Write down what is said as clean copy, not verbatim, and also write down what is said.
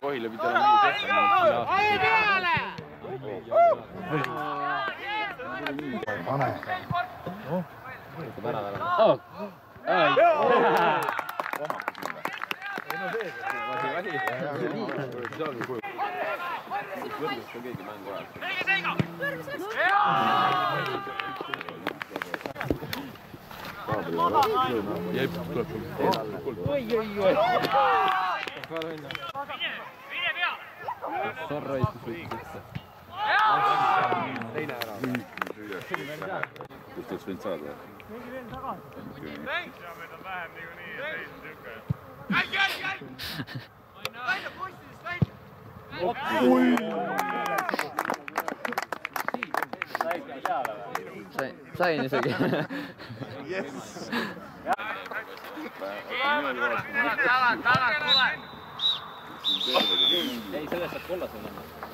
Kohile pidi olema nii tehtud. Oi peale! Pane. Võtab ära. Jäib tuleb. Oi. Sorra istus võitis. Teine ära. Kust oleks võinud saada? Keegi veel tagasi. Meid on vähem niikuinii. Käi! Välja postidest välja! Sain isegi. Yes! Tagad, tule! Ei, sellest saab kollase näha.